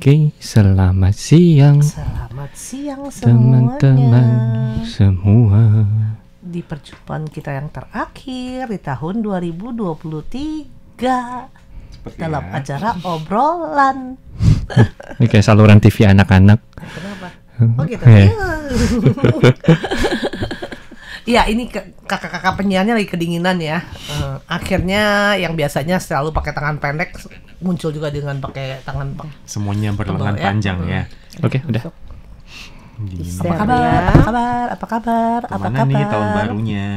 Oke, selamat siang. Selamat siang semuanya. Teman-teman semua. Di perjumpaan kita yang terakhir di tahun 2023 dalam acara obrolan. Ini kayak saluran TV anak-anak. Kenapa? Oh gitu. Iya. Iya, ini kakak-kakak penyiarnya lagi kedinginan ya. Akhirnya yang biasanya selalu pakai tangan pendek muncul juga dengan pakai tangan semuanya berlengan ya. panjang ya. Oke, udah. Apa kabar? Apa kabar? Apa kabar? Apa Kemana kabar? nih tahun barunya?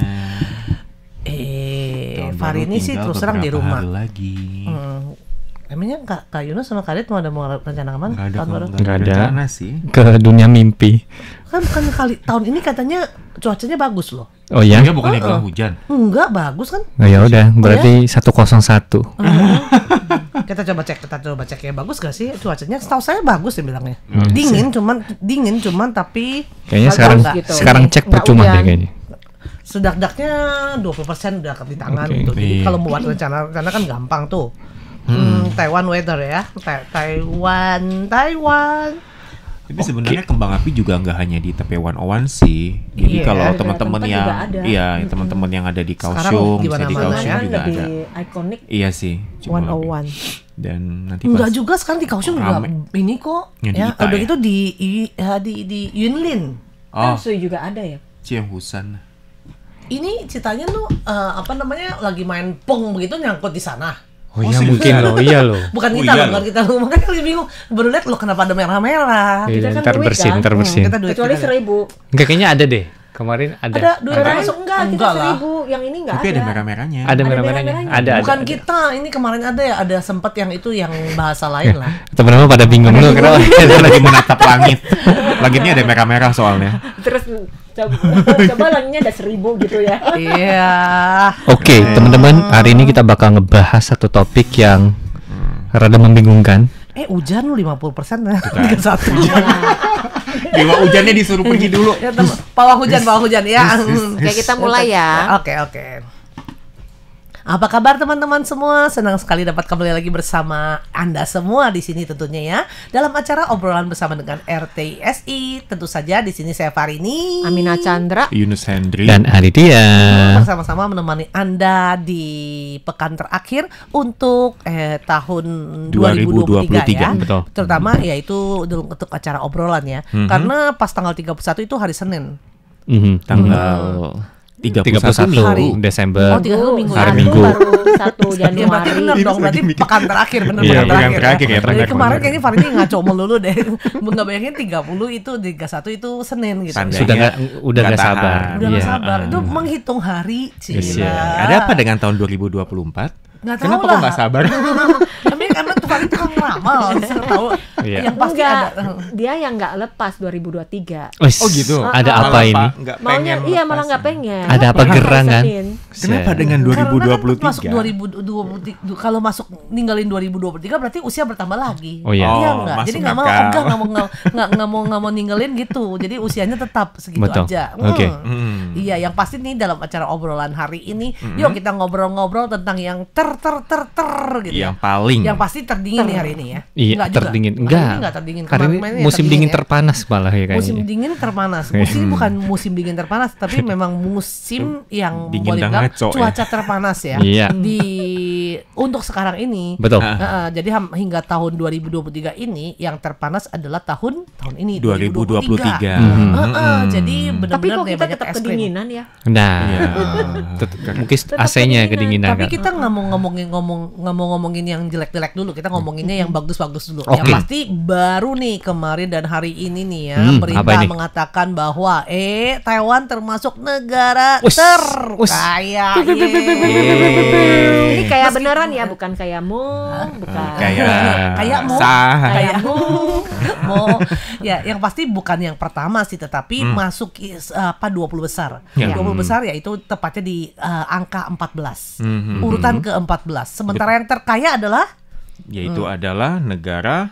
Tahun baru ini sih tinggal terus terang di beberapa rumah. hari lagi. Emangnya Kak Yunus sama Kak Dit mau rencana kemana? Nggak ada Tahun baru? Nggak ada. rencana sih. Ke dunia mimpi. Kan bukan kali tahun ini katanya cuacanya bagus loh. Oh ya? Iya, bukannya bilang hujan. Enggak bagus kan? Oh ya udah, berarti 101. Kita coba cek ya, bagus gak sih cuacanya? Setahu saya bagus ya bilangnya. Dingin cuman tapi Kayaknya agak sekarang enggak gitu. cek Nggak percuma hujan. deh kayaknya. Sedak-daknya 20% udah di tangan Oke. gitu. Jadi Iya. kalau buat rencana kan gampang tuh. Taiwan weather ya. Taiwan. Tapi sebenarnya kembang api juga nggak hanya di Taipei 101 sih. Jadi Iya, kalau ada teman-teman tempat yang juga ada. teman-teman yang ada di Sekarang Kaohsiung, di bisa di mana-mana Kaohsiung ya, juga lebih ada. ikonik Iya sih. cuma lebih. 101. Dan nanti Enggak pas juga sekarang di Kaohsiung juga rame. ini kok. Yang di Ya, Ita udah ya? itu di Yunlin. oh, Sui juga ada ya. Ciemhusan. Ini ceritanya tuh lagi main pong begitu nyangkut di sana. Oh Oh, iya serius? mungkin loh, iya loh. Bukan Oh, kita iya loh, bukan loh. kita loh. Makanya lagi bingung. Baru lihat loh kenapa ada merah-merah. Iya, kan ntar duit bersin, kan? ntar bersin. Kita duit. Kecuali kita. 1000. Enggak, kayaknya ada deh. Kemarin ada. Ada duit Kemarin masuk enggak, kita enggak lah. 1000. Yang ini enggak Tapi ada. ada merah-merahnya. Ada Ada merah-merahnya. merah-merahnya. Ada. Bukan ada. kita, ini kemarin ada sempat yang itu yang bahasa lain lah. Teman-teman pada bingung loh kenapa. Kita lagi menatap langit. Langitnya ada merah-merah soalnya. Terus coba langitnya ada 1000 gitu ya. Iya. Oke, teman-teman, hari ini kita bakal ngebahas satu topik yang rada membingungkan. Hujan lu 50% ya. 31. Dewa hujannya disuruh pergi dulu. Ya, pawang hujan ya. Oke, kita mulai ya. Oke. Apa kabar teman-teman semua? Senang sekali dapat kembali lagi bersama Anda semua di sini tentunya ya. Dalam acara obrolan bersama dengan RTSI. Tentu saja di sini saya Farini. Amina Chandra. Yunus Hendri. Dan Aditya. Bersama-sama menemani Anda di pekan terakhir untuk tahun 2023 ya. Betul. Terutama yaitu untuk acara obrolan ya. Karena pas tanggal 31 itu hari Senin. Tanggal 31 Hari. Desember. Oh, 31 Minggu. Hari Satu Minggu. baru 1 Ya berarti Januari. bener dong, berarti pekan terakhir Iya, pekan pekan terakhir ya, Dari benar, kemarin benar. kayaknya Farini ngaco melulu deh. Nggak bayangin 30 itu 31 itu Senin gitu. Tanda. Sudah Nggak nggak tahan. sabar. Udah nggak Iya. sabar. Itu menghitung hari, Yes, Cila. ya. Ada apa dengan tahun 2024? Nggak tahu Kenapa lah. kok nggak sabar? Tapi karena tuh Farini tukang ngeramal, saya tahu. Iya. Yang pasti Enggak, ada. dia yang nggak lepas 2023. Wis, Oh gitu. Ada Malah apa ini? nggak Maunya pengen iya lepas. malah nggak pengen. Ada apa Pengen gerangan? Senin. Kenapa dengan Karena kan 2023? masuk 2023 kalau masuk ninggalin 2023 berarti usia bertambah lagi. Oh, iya. Iya Oh, enggak. Jadi masuk nggak mau akal. nggak mau ninggalin gitu. Jadi usianya tetap segitu Betul. aja. Oke. Iya, yang pasti nih dalam acara obrolan hari ini, yuk kita ngobrol-ngobrol tentang yang gitu. Yang paling. Yang pasti terdingin nih hari ini ya. Iya, Enggak juga. terdingin. Hari Enggak. ini enggak terdingin. Hari ini Kemarin-kemarin musim terdingin dingin ya. terpanas malah ya Musim kayaknya. dingin terpanas. Musim bukan musim dingin terpanas, tapi memang musim yang Dingin boleh dan bilang ngaco ya. cuaca terpanas ya. Iya. Untuk sekarang ini. Betul. Jadi hingga tahun 2023 ini yang terpanas adalah tahun ini 2023. Jadi benar-benar Tapi kok nih kita banyak tetap es krim. kedinginan ya? Nah, Iya. mungkin AC-nya kedinginan Tapi kan. kita nggak mau ngomongin yang jelek-jelek dulu. Kita ngomonginnya yang bagus-bagus dulu. Oke. Yang pasti baru nih kemarin dan hari ini nih ya Apa berita ini? mengatakan bahwa Taiwan termasuk negara Us, terkaya. Ini kayak beneran ya, bukan kayak bukan. Kayak mau sah. kayak mau ya yang pasti bukan yang pertama sih tetapi masuk 20 besar. Ya. 20 besar yaitu tepatnya di angka 14. Urutan ke-14. Sementara yang terkaya adalah Yaitu adalah negara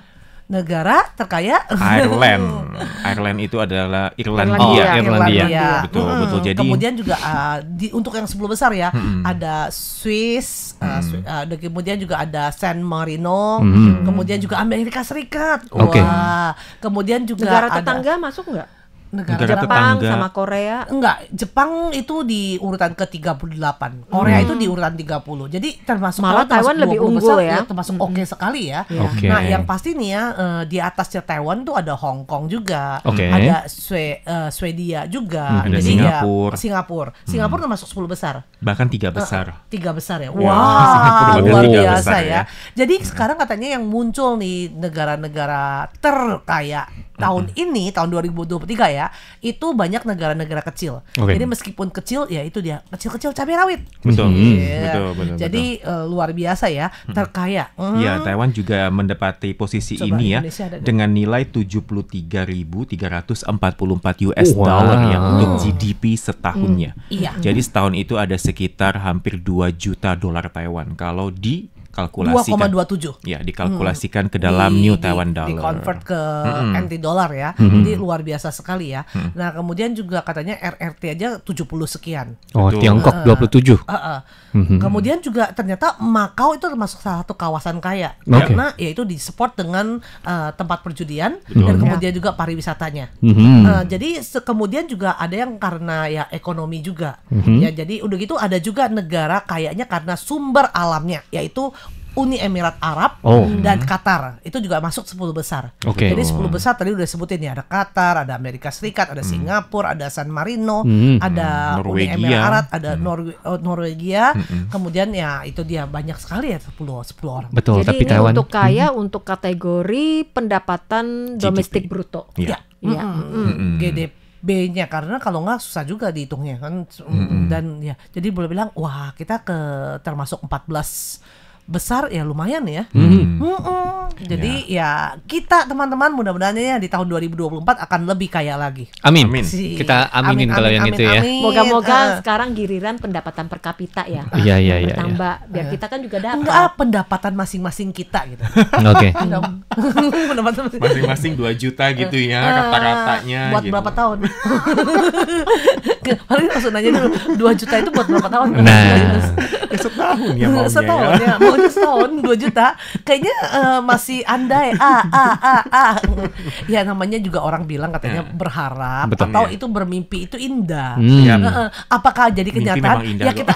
negara terkaya Ireland. Ireland itu adalah Irlandia. Irlandia. Irlandia. Betul. Jadi kemudian juga untuk yang 10 besar ya, ada Swiss, kemudian juga ada San Marino, kemudian juga Amerika Serikat. Oke. Wah, kemudian juga Negara ada tetangga masuk nggak? negara Negara Jepang tetangga. sama Korea. Enggak, Jepang itu di urutan ke-38, Korea itu di urutan 30. Jadi termasuk Malah termasuk Taiwan lebih 20 unggul besar, ya. termasuk oke sekali ya. Oke. Nah, yang pasti nih ya, di atasnya Taiwan tuh ada Hong Kong juga, Oke. ada Swedia juga, Ada jadi Singapura. Singapura termasuk 10 besar. Bahkan 3 besar. 3 besar ya. Singapura Wah, bahkan luar 3 biasa besar ya. Jadi sekarang katanya yang muncul nih negara-negara terkaya tahun ini, tahun 2023 ya, itu banyak negara-negara kecil. Oke. Jadi meskipun kecil, ya itu dia kecil-kecil cabai rawit. Betul. Iya. Betul. Jadi luar biasa ya, terkaya. Ya, Taiwan juga mendapati posisi Coba ini ya Indonesia ada nggak? dengan nilai 73.344 US Wow. dollar ya untuk GDP setahunnya. Iya. Jadi setahun itu ada sekitar hampir 2 juta dolar Taiwan kalau dikalkulasikan. 2,27. Ya, dikalkulasikan ke dalam New Taiwan dollar. Di convert ke NT dollar ya. Jadi luar biasa sekali ya. Nah, kemudian juga katanya RRT aja 70 sekian. Oh, Betul. Tiongkok 27. Kemudian juga ternyata Makau itu termasuk salah satu kawasan kaya Oke. karena yaitu disupport dengan tempat perjudian dan kemudian juga pariwisatanya. Jadi kemudian juga ada yang karena ya ekonomi juga. Ya, jadi udah gitu ada juga negara kayaknya karena sumber alamnya, yaitu Uni Emirat Arab Oh. dan Qatar. Itu juga masuk 10 besar. Oke. Jadi 10 besar tadi udah sebutin ya, ada Qatar, ada Amerika Serikat, ada Singapura, ada San Marino, ada Uni Norwegia. Emirat Arab, ada Norwegia. Kemudian ya itu dia banyak sekali ya 10 orang. Betul, Jadi tapi ini Taiwan untuk kaya untuk kategori pendapatan domestik bruto. Iya. Iya. GDP-nya karena kalau nggak susah juga dihitungnya kan. Dan ya jadi boleh bilang wah kita termasuk 14 besar ya lumayan ya. Jadi ya kita teman-teman mudah-mudahan ya di tahun 2024 akan lebih kaya lagi. Amin. Amin. Kita aminin kalau yang itu ya. Moga-moga sekarang giriran pendapatan per kapita ya. Iya. Bertambah biar kita kan juga dapat. Enggak pendapatan masing-masing kita gitu. Oke. Pendapatan Masing-masing 2 juta gitu ya rata-ratanya. buat gitu. berapa tahun? Paling langsung nanya dulu 2 juta itu buat berapa tahun? Nah. Ya, setahun ya maunya Setahun ya. ya, maunya setahun 2 juta. Kayaknya masih andai. Ya namanya juga orang bilang katanya berharap Betul. atau Iya. itu bermimpi itu indah. Iya. Apakah jadi Mimpi kenyataan? memang indah Ya kok.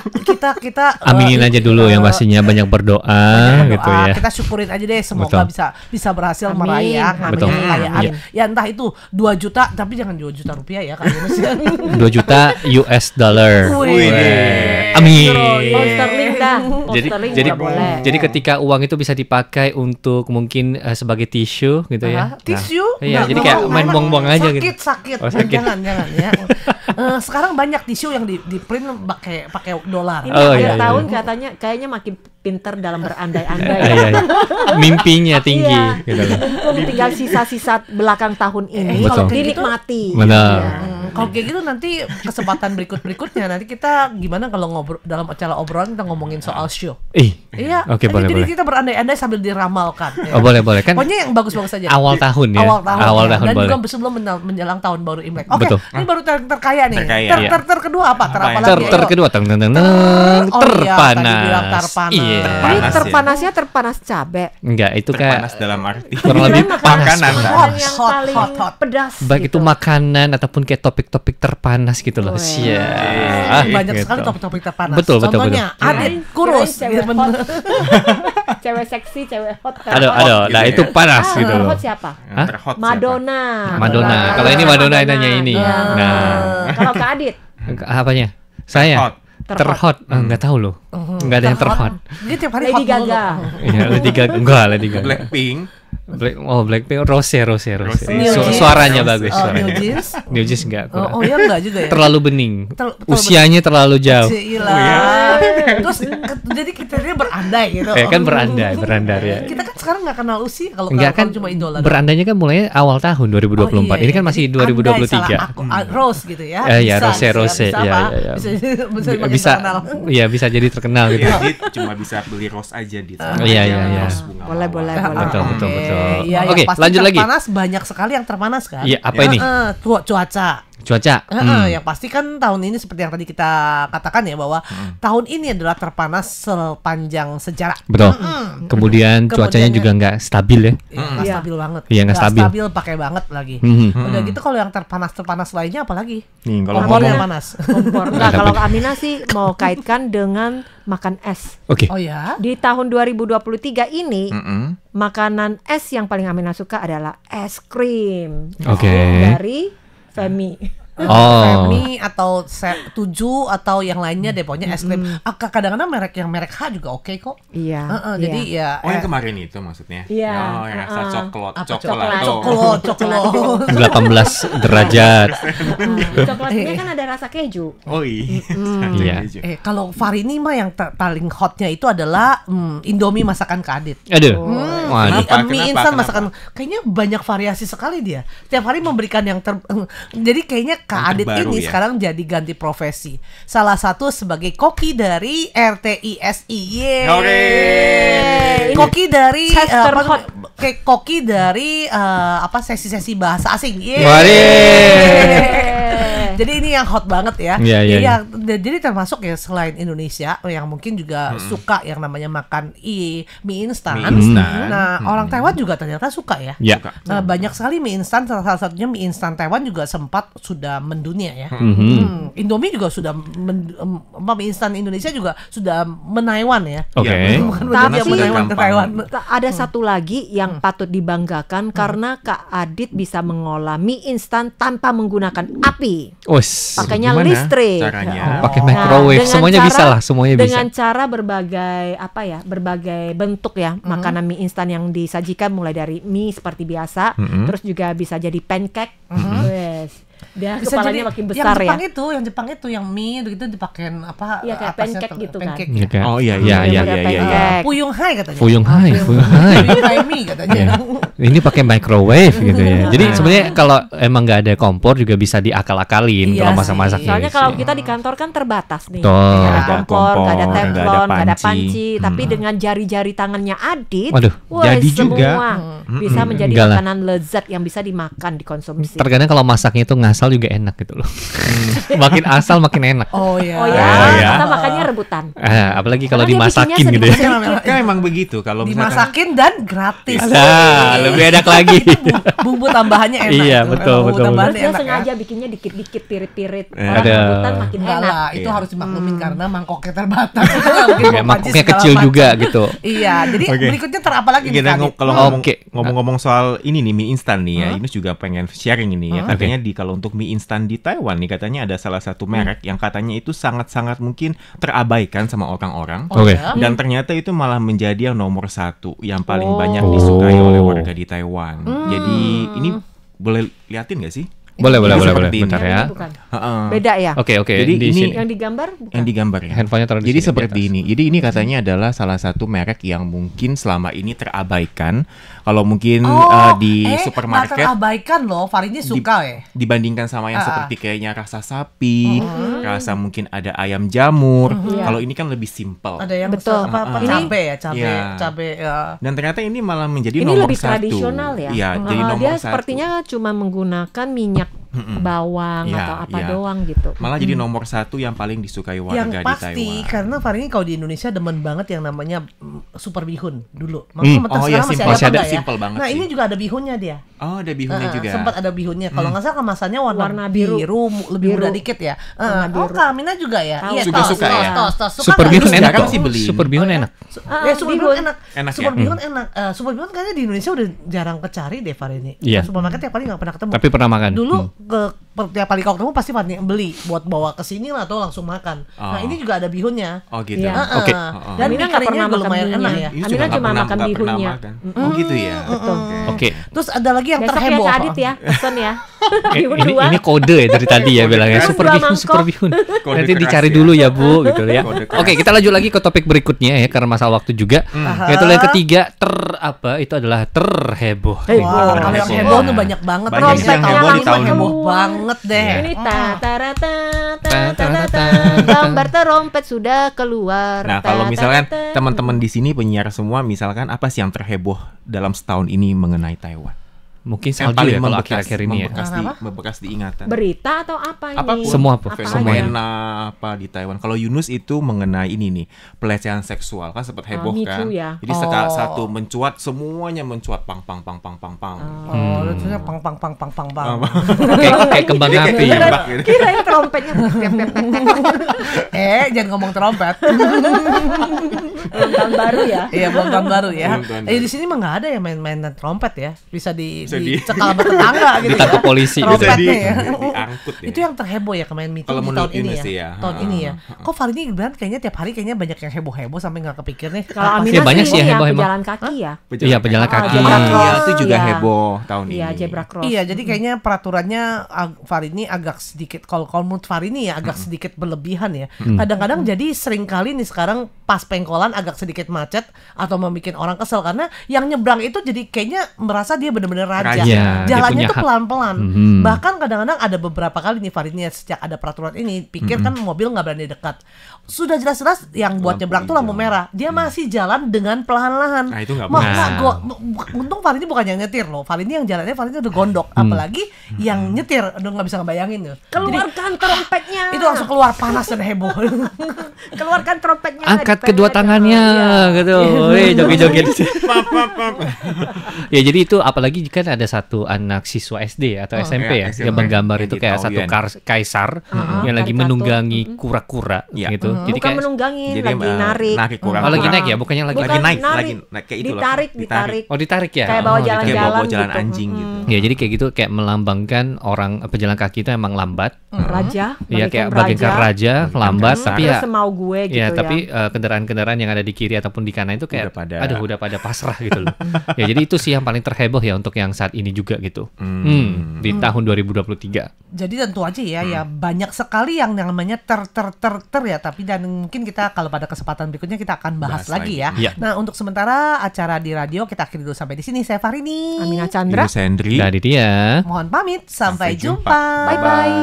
kita Aminin aja dulu yang pastinya banyak berdoa berdoa, gitu ya. kita syukurin aja deh semoga Betul. bisa berhasil Amin, meraih Betul. kekayaan. Iya. Ya entah itu 2 juta tapi jangan 2 juta rupiah ya Kak Yunus. 2 juta US dollar. Wih. Amin. Oh, sterling dah. Oh, Jadi sterling jadi nggak boleh. jadi ketika uang itu bisa dipakai untuk mungkin sebagai tisu gitu ya. Tisu? Iya, Nggak, jadi nggak kayak mau, main enak. buang-buang aja gitu. Sakit. Oh, sakit. Jangan ya. Sekarang banyak tisu yang di print pakai dolar. Ini Oh, akhir iya, iya. tahun katanya kayaknya makin pinter dalam berandai-andai. Iya. Mimpinya tinggi Iya. gitu loh. Mumpung tinggal sisa-sisa belakang tahun ini Betul. dinikmati. Benar. Iya. Kalau kayak gitu nanti kesempatan berikutnya nanti kita gimana kalau ngobrol dalam acara obrolan kita ngomongin soal show. Iya. Oke, boleh, jadi boleh. kita berandai-andai sambil diramalkan. ya. Oh, boleh kan. Pokoknya yang bagus-bagus saja. Awal tahun ya. Awal tahun. Awal ya. tahun Dan boleh. juga sebelum menjelang tahun baru Imlek. Oke, Betul. ini baru terkaya nih. Terkaya. Iya. Kedua apa? Apa Apa lagi? Ter Ayo. kedua teng Oh iya, tadi bilang terpanas. terpanas. Iya. Ini Panas ya. terpanasnya terpanas cabe. Enggak, itu Terpanas kayak dalam arti kurang lebih Kirain panas. makanan. makanan yang Hot, paling hot. pedas. Baik itu gitu. makanan ataupun kayak topik-topik terpanas gitu loh. Weh. Siap. Banyak Gitu. sekali topik-topik terpanas. Betul. Contohnya Adit kurus. Kirain gitu. cewek hot. Cewek seksi, cewek hot. Aduh, Hot nah gitu itu ya. panas gitu loh. Hot siapa? Hah? Terhot siapa? Madonna. Madonna. Kalau ini Madonna nanya ini. Iya. Nah, Kalau Kak Adit, apanya? Saya Terhot. terhot. Enggak tahu loh. Enggak ada yang terhot. Dia tiap hari Lady hot mulu. Gaga. Iya, Lady Gaga. Enggak, Lady Gaga. Blackpink. Blackpink, Rose. New Suaranya Jeans. bagus. Oh, suaranya. New Jeans. New Jeans enggak. kurang. Oh, iya enggak juga ya. Terlalu bening. Terlalu Usianya terlalu jauh. Gila. Terus jadi kita ini berandai gitu. Ya kan berandai ya. Kita kan sekarang nggak kenal usia kalau Enggak kan, cuma idola. berandanya kan mulai awal tahun 2024. Ini kan masih 2023. Rose gitu ya. Ya, Bisa, Rose. bisa Ya, apa? ya, ya. Bisa makin Bisa, terkenal. ya bisa jadi terkenal gitu. Iya, dia cuma bisa beli rose aja di sana. Iya, iya, iya. Rose bunga Boleh, mawar. boleh. Betul, betul, betul. Iya, Oke, yang pasti lanjut lagi. terpanas banyak sekali yang terpanas kan. Iya, apa ini? Cuaca. Cuaca. Yang pasti kan tahun ini seperti yang tadi kita katakan ya bahwa tahun ini adalah terpanas sepanjang sejarah. Betul. Kemudian cuacanya Kemudian juga nggak stabil ya. Nggak stabil banget. Iya, nggak stabil. pakai banget lagi. Mhm. Udah gitu kalau yang terpanas lainnya apa lagi? Nih, kalau Kompor yang ngomong panas. Kompor. Enggak, kalau Amina sih mau kaitkan dengan makan es. Oke. Oh ya. Di tahun 2023 ini Mm-mm. makanan es yang paling Amina suka adalah es krim. Oke. Dari Femi. Oh. Femi atau Tuju atau yang lainnya deh pokoknya es krim. Kadang-kadang merek H juga oke kok. Iya. Jadi ya Oh, yang kemarin itu maksudnya? Iya. Oh, yang rasa coklat. apa Coklat. coklat. 18 derajat. Coklatnya kan ada rasa keju. Oh iya. Iya. Kalau Farini mah yang paling hotnya itu adalah Indomie masakan Kak Adit. Aduh. Waduh. Kenapa? Mie instan masakan kayaknya banyak variasi sekali dia. Tiap hari memberikan yang jadi kayaknya Kak Yang Adit terbaru ini ya? sekarang jadi ganti profesi. Salah satu sebagai koki dari RTISI. Hore. Koki dari Chester apa, Hot. kayak koki dari sesi-sesi bahasa asing. Jadi ini yang hot banget ya. Iya, iya, iya. Jadi termasuk ya selain Indonesia yang mungkin juga suka yang namanya makan mie instan. Mie instan. Nah, orang Taiwan juga ternyata suka ya. Ya. Banyak sekali mie instan, salah satunya mie instan Taiwan juga sempat sudah mendunia ya. Indomie juga sudah mie instan Indonesia juga sudah menaiwan ya. Oke. Bukan Tapi- mendunia, menaiwan ke Taiwan. Ada satu lagi yang patut dibanggakan karena Kak Adit bisa mengolah mie instan tanpa menggunakan api. Us. Pakainya Gimana listrik. caranya? Pakai Nah, microwave, dengan semuanya bisa lah, semuanya bisa. Dengan cara berbagai bentuk ya, makanan mie instan yang disajikan mulai dari mie seperti biasa, terus juga bisa jadi pancake. Wes. Dia Bisa kepalanya jadi makin besar ya. yang Jepang itu yang mie gitu dipakein apa? Iya, kayak atasnya pancake tuh, gitu kan. pancake. Iya, kan? Oh iya Iya, iya. Pancake. Puyung hai katanya. Fuyung hai, Fuyung hai. Puyung hai mie katanya. Iya. Ini pakai microwave gitu ya. Jadi sebenarnya kalau emang nggak ada kompor juga bisa diakal-akalin Iya kalau sih. masak-masak. Soalnya kalau kita di kantor kan terbatas nih. Betul. Nggak ada Nggak ada kompor, nggak ada kompor, teflon, nggak ada nggak ada panci. panci. Tapi dengan jari-jari tangannya Adit, Waduh, wah, jadi juga. semua bisa menjadi Enggak lah. makanan lezat yang bisa dimakan, dikonsumsi. Terkadang kalau masaknya itu ngasal juga enak gitu loh. Makin asal makin enak. Oh iya. Oh ya, iya. kita makannya rebutan. Apalagi kalau Karena dia dimasakin bikinnya gitu ya. sedikit-sedikit. Kan emang begitu kalau misalkan Dimasakin dan gratis. Nah, lebih enak lagi. Bumbu tambahannya enak. Iya, itu. betul, Bumbu betul. tambahannya Terus dia enak, sengaja ya. bikinnya dikit-dikit, pirit-pirit. Eh, Orang ada. rebutan makin Enggak enak. lah, itu Iya. harus dimaklumin karena mangkoknya terbatas. Nggak mungkin Kayak mau mangkoknya panci segala kecil macam. juga gitu. Iya, jadi Oke. berikutnya apa lagi nih, Kita Kak Adit? kalau Oke. ngomong-ngomong soal ini nih mie instan nih ya, Yunus juga pengen sharing ini ya. Oke. Katanya kalau untuk mie instan di Taiwan nih katanya ada salah satu merek yang katanya itu sangat-sangat mungkin terabaikan sama orang-orang. Oh, Oke. ya? Dan ternyata itu malah menjadi yang nomor satu yang paling Oh. banyak disukai oleh warga di Taiwan. Jadi ini boleh liatin gak sih? Boleh. Seperti ini. Bentar Yang ya. ini bukan. Heeh. Beda ya? Oke. Jadi Di ini- sini. Yang digambar bukan? Yang digambar ya. Handphonenya taruh di Jadi sini, seperti di atas. ini. Jadi ini katanya adalah salah satu merek yang mungkin selama ini terabaikan. Kalau mungkin di nggak supermarket terabaikan loh, Farini suka ya. dibandingkan sama yang seperti kayaknya rasa sapi, rasa mungkin ada ayam jamur. Kalau ini kan lebih simpel. Ada yang Betul. apa Ini- cabe ya, cabe, Iya. cabe. Dan ternyata ini malah menjadi Ini nomor lebih satu. tradisional ya. Iya, jadi nomor Dia satu. sepertinya cuma menggunakan minyak bawang Iya, atau apa iya. doang gitu. Malah jadi nomor satu yang paling disukai warga Yang di pasti Taiwan. karena Farini kalau di Indonesia demen banget yang namanya super bihun dulu. Hmm. Entah Oh, iya, sekarang simpel. masih Masih ada ada, apa ya? simpel banget Nah sih. ini juga ada bihunnya dia. Oh, ada bihunnya juga. Sempat ada bihunnya. Kalau nggak salah kemasannya warna Warna biru. lebih Biru. muda dikit ya. Warna Oh, biru. Kak Amina juga ya. Tahu. Iya, Juga tos, suka tos, ya? tos. Suka Super nggak? bihun Terus enak sekarang kok. sih beliin. Super bihun enak. Super bihun. bihun enak. Enak Super ya? bihun enak. Super bihun kayaknya di Indonesia udah jarang kecari deh Farini. Iya. Supermarket tiap kali nggak pernah ketemu. Tapi pernah makan. Dulu tiap kali kau ketemu pasti Farini beli buat bawa ke sini lah atau langsung makan. Nah, Oh. ini juga ada bihunnya. Oh gitu. Iya. Oke. Dan Amina mie nggak keringnya pernah juga makan lumayan bihunnya. enak ya. Yunus Amina juga nggak cuma pernah- makan nggak pernah bihunnya. makan. Oh gitu ya. Betul. Oke. Terus ada lagi yang Besok ya terheboh. Kak Adit ya, pesen ya. Ini kode ya dari tadi ya bilangnya Terus super dua bihun, super mangkok. bihun. Kode Nanti keras dicari ya. dulu ya Bu gitu ya. Kode keras. Oke, kita lanjut lagi ke topik berikutnya ya karena masalah waktu juga. Itu yang ketiga itu adalah terheboh. Wah, kalau yang heboh tuh banyak banget. Banyak Ini sih yang tahun heboh di ini tahun heboh ini. banget deh. Ini gambar terompet sudah keluar. Nah, kalau misalkan teman-teman di sini penyiar semua, misalkan apa sih yang terheboh dalam setahun ini mengenai Taiwan? Mungkin Yang salju ya kalau membekas- akhir-akhir ini ya. membekas di ingatan. Berita atau apa ini? Apapun. Semua apa? Apa Fenomena apa di Taiwan. Kalau Yunus itu mengenai ini nih, pelecehan seksual kan sempat heboh Me kan. Too ya. Jadi satu mencuat, semuanya mencuat pang. Oh, lucunya pang. Kayak kembang api. Nembak gitu. Kirain trompetnya. Jangan ngomong trompet. Belum tahun baru ya. Iya, belum tahun baru ya. Belum tahun baru. Di sini mah nggak ada ya main-mainan trompet ya. Bisa Bisa dicekal sama tetangga gitu Ditangkap ya. polisi. Trompetnya Bisa ya. diangkut ya. Itu yang terheboh ya kemarin meeting Kalau di menurut tahun ini Yunus ya. ya. Tahun ini ya. Kok Farini Ibrahim kayaknya tiap hari kayaknya banyak yang heboh-heboh sampai nggak kepikir nih. Kalau Apa Amina Ya, banyak sih sih ini yang ya heboh emang. pejalan kaki ya. Iya, pejalan kaki. zebra cross. Iya, itu juga Iya. heboh tahun ini. Iya, zebra cross. Iya, jadi kayaknya peraturannya Farini agak sedikit kalau menurut Farini ya agak sedikit berlebihan ya. Kadang-kadang jadi sering kali nih sekarang pas pengkolan agak sedikit macet atau membuat orang kesel karena yang nyebrang itu jadi kayaknya merasa dia benar-benar raja. Raja. Dia Jalannya punya tuh hak. pelan-pelan. Mhm. Bahkan kadang-kadang ada beberapa kali nih Farini sejak ada peraturan ini pikir kan mobil nggak berani dekat. Sudah jelas-jelas yang buat Lampu nyebrang tuh lampu hijau. merah. Dia masih jalan dengan perlahan-lahan. Nah, itu nggak Maka boleh. untung Farini bukan yang nyetir loh. Farini yang jalannya Farini udah gondok. Apalagi yang nyetir udah nggak bisa ngebayangin loh. Jadi Keluarkan trompetnya. itu langsung keluar panas dan heboh. Keluarkan trompetnya. Angkat dipelet. kedua tangannya gitu. Joget-joget. Ya jadi itu apalagi kan ada satu anak siswa SD atau SMP ya SMP. yang menggambar Yang itu di kayak satu Taoyuan. kaisar yang lagi karikatur. menunggangi kura-kura Iya. gitu. Jadi Bukan kayak menunggangin, Jadi, lagi narik. narik kurang. oh lagi naik ya, bukannya lagi Bukan lagi naik, narik. lagi kayak itu loh. Ditarik. oh ditarik ya. Kayak bawa Oh, jalan-jalan. Kayak bawa gitu. jalan anjing gitu. Ya jadi kayak gitu kayak melambangkan orang pejalan kaki itu emang lambat. Raja. Iya kayak bagaikan raja lambat Kaisar. tapi Terus ya semau gue gitu ya ya. tapi kendaraan-kendaraan yang ada di kiri ataupun di kanan itu kayak Udah pada- udah pada pasrah gitu loh. Ya jadi itu sih yang paling terheboh ya untuk yang saat ini juga gitu. Di tahun 2023. Jadi tentu aja ya banyak sekali yang namanya ter ya, tapi dan mungkin kita kalau pada kesempatan berikutnya kita akan bahas lagi ya. Iya. Nah, untuk sementara acara di radio kita akhiri dulu sampai di sini. Saya Farini. Amina Chandra. Yunus Hendri. Dari dia. Mohon pamit, sampai jumpa. Bye-bye.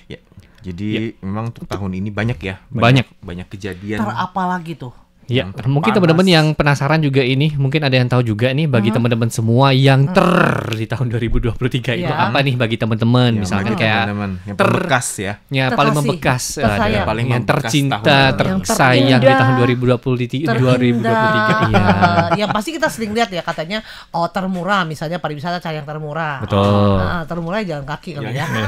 Ya, jadi memang untuk tahun ini banyak ya. Banyak. Banyak kejadian. Ter apa lagi tuh? Ya, Yang mungkin terpanas. teman-teman yang penasaran juga ini, mungkin ada yang tahu juga nih bagi teman-teman semua yang di tahun 2023 itu Iya. apa nih bagi teman-teman? Ya, Misalkan bagi kayak teman-teman yang membekas ya. ya paling Terkasih, membekas, tersayang. ada Paling yang membekas tercinta, tahun tersayang di terindah. tahun 2023. Iya. Yang pasti kita sering lihat ya katanya termurah, misalnya pariwisata cari yang termurah. Betul. Termurah jalan kaki kali ya. Iya.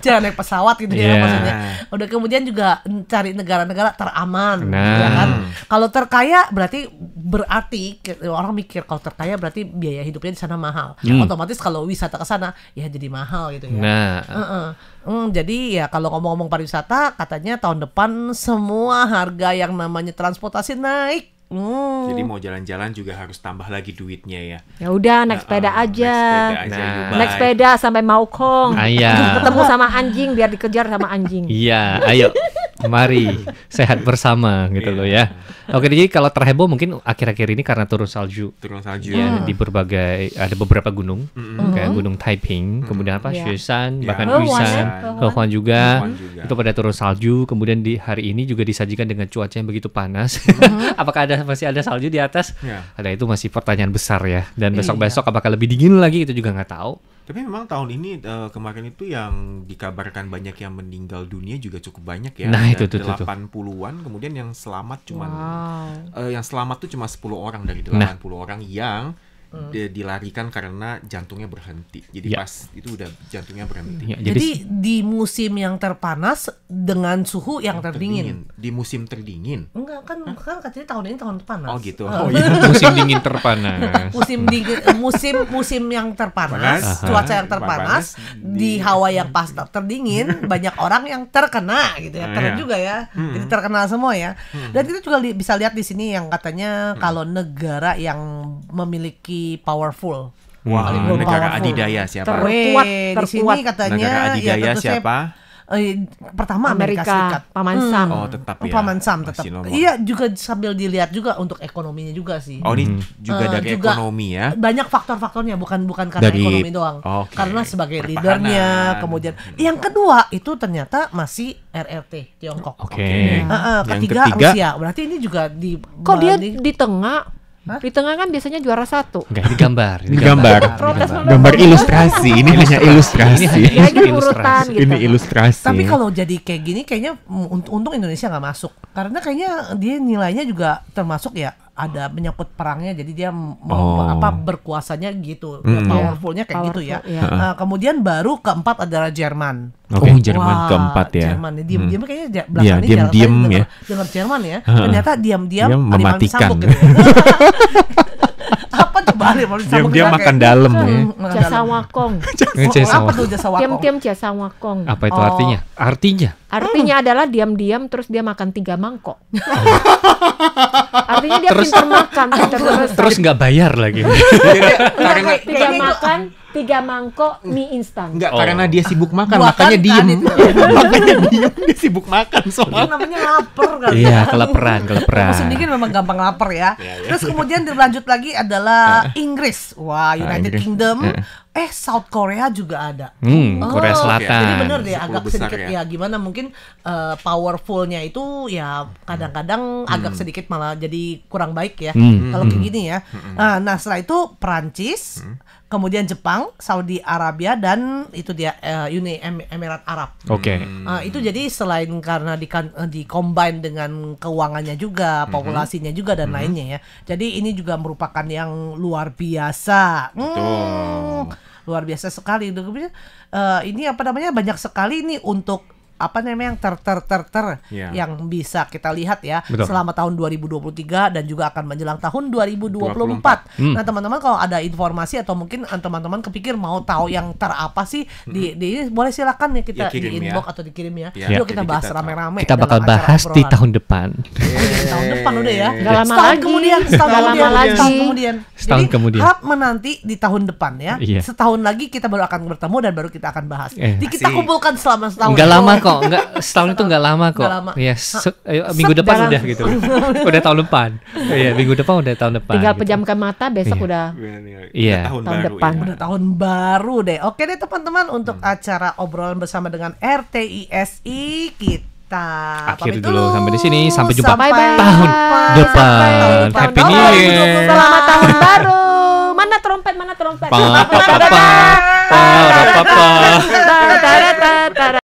Jangan naik pesawat gitu Iya. ya maksudnya. Udah kemudian juga cari negara-negara teraman, Nah. ya kan? Kalau terkaya berarti orang mikir kalau terkaya berarti biaya hidupnya di sana mahal. Otomatis kalau wisata ke sana ya jadi mahal gitu ya. Nah, Jadi ya kalau ngomong-ngomong pariwisata katanya tahun depan semua harga yang namanya transportasi naik. Jadi mau jalan-jalan juga harus tambah lagi duitnya ya. Ya udah naik sepeda aja. Nah. Naik sepeda sampai Maukong. Iya. Ketemu sama anjing biar dikejar sama anjing. iya, ayo. Mari sehat bersama gitu loh ya. Oke, jadi kalau terheboh mungkin akhir-akhir ini karena turun salju. Turun salju. Ya, di ada beberapa gunung, kayak Gunung Taiping, kemudian apa, Iya. Shusan, Ya, bahkan Hehuan Uisan, ya, Hehuan juga, Hehuan juga. itu pada turun salju. Kemudian di hari ini juga disajikan dengan cuaca yang begitu panas. Apakah masih ada salju di atas? Ya. Ada, itu masih pertanyaan besar ya. Dan besok-besok apakah lebih dingin lagi itu juga nggak tahu. Tapi memang tahun ini kemarin itu yang dikabarkan banyak yang meninggal dunia juga cukup banyak ya. Nah, Ada itu. 80-an, kemudian yang selamat cuman Wow. yang selamat tuh cuma 10 orang dari 80 orang yang dilarikan karena jantungnya berhenti. Jadi Ya. pas itu udah jantungnya berhenti. Ya, Jadi di musim yang terpanas dengan suhu yang terdingin. Di musim terdingin. Enggak kan katanya tahun ini tahun panas. Oh gitu. Eh, Oh iya. musim dingin terpanas. musim dingin musim yang terpanas, Panas. cuaca yang Aha. terpanas Panas, di hawa yang pas terdingin banyak orang yang terkena gitu ya. Iya. Juga ya. Jadi terkenal semua ya. Dan kita juga bisa lihat di sini yang katanya kalau negara yang memiliki powerful Wah, paling negara powerful. adidaya siapa? Terkuat, Di sini terkuat. katanya Negara adidaya tentu saja, siapa? pertama Amerika Serikat. Paman Sam. Oh, tetap ya. Paman Sam tetap. Masih nomor. Iya, juga sambil dilihat juga untuk ekonominya juga sih. Oh, ini juga dari juga ekonomi ya. Banyak faktor-faktornya, bukan karena Dari- ekonomi doang. Oke. Karena sebagai Pertahanan. leadernya, kemudian yang kedua itu ternyata masih RRT Tiongkok. Oke. Yang Ketiga ketiga? Rusia. Berarti ini juga di Kok dia di tengah? Hah? Di tengah kan biasanya juara 1. Enggak, ini gambar. Ini gambar. Protes Gambar ilustrasi. Ini hanya ilustrasi. Ya, ini Ilustrasi. urutan gitu. Ini ilustrasi. Tapi kalau jadi kayak gini kayaknya untung Indonesia nggak masuk. Karena kayaknya dia nilainya juga termasuk ya ada menyangkut perangnya, jadi dia berkuasanya gitu, powerfulnya kayak gitu ya. Powerful, iya. Kemudian baru keempat adalah Jerman. Oh, Jerman Wah, keempat ya. Jerman diam-diam kayaknya Iya, belakangan ini diam-diam jarang ya. dengar Jerman ya. Ternyata diam-diam Dia animal mematikan. disambuk gitu ya. Apa coba animal disambuk? Diam-diam kita makan kayak- dalam ya. makan Jasa dalam. wakong. Apa tuh jasa wakong? Tiam-tiam jasa wakong. Apa itu Oh. artinya? Artinya Artinya adalah diam-diam terus dia makan 3 mangkok. Artinya dia pintar makan, pintar terus nggak bayar lagi. Karena tiga makan 3 mangkok mie instan. enggak Oh. karena dia sibuk makan, Buatan makanya diem. tadi tuh. Makanya diem, dia sibuk makan Itu soalnya. namanya lapar kali. Iya, kelaparan. Musim dingin memang gampang lapar ya. Terus kemudian dilanjut lagi adalah Inggris. Wah, United Inggris. Kingdom. South Korea juga ada. Korea Selatan. Jadi bener deh 10 agak besar sedikit ya. ya gimana mungkin powerfulnya itu ya kadang-kadang agak sedikit malah jadi kurang baik ya kalau kayak gini ya. Nah setelah itu Perancis, kemudian Jepang, Saudi Arabia dan itu dia Uni Emirat Arab. Oke. Itu jadi selain karena di combine dengan keuangannya juga, populasinya juga dan lainnya ya. Jadi ini juga merupakan yang luar biasa. Luar biasa sekali. Ini apa namanya banyak sekali nih untuk apa namanya yang Iya. yang bisa kita lihat ya Betul. selama tahun 2023 dan juga akan menjelang tahun 2024. Nah teman-teman kalau ada informasi atau mungkin teman-teman kepikir mau tahu yang apa sih di boleh silakan ya kita Ya, kirim di ya. inbox atau dikirim ya. Ya, Yuk kita jadi bahas kita rame-rame. Kita bakal dalam acara bahas di obrolan. tahun depan. Tahun depan udah ya. Nggak lama Setahun lagi. kemudian, Nggak lama lagi. setahun kemudian. Setahun Jadi, kemudian. harap menanti di tahun depan ya. Iya. Setahun lagi kita baru akan bertemu dan baru kita akan bahas. Jadi kita Asik. kumpulkan selama setahun. Nggak lama kok, nggak setahun itu nggak lama kok. Nggak lama. Iya, minggu depan dalam- udah gitu. Udah tahun depan. Iya, minggu depan udah tahun depan. Tinggal gitu. pejamkan mata besok Iya. udah Iya. Tahun Tahun baru depan. ya. Udah tahun baru deh. Oke deh teman-teman untuk acara obrolan bersama dengan RTISI kita Akhir pamit dulu sampai di sini. Sampai jumpa Bye-bye. tahun Sampai depan. tahun Happy depan. New Year. Selamat tahun baru. Mana trompet? Mana trompet? Pa pa pa pa pa pa pa pa. Ta-ta-ta-ta-ta.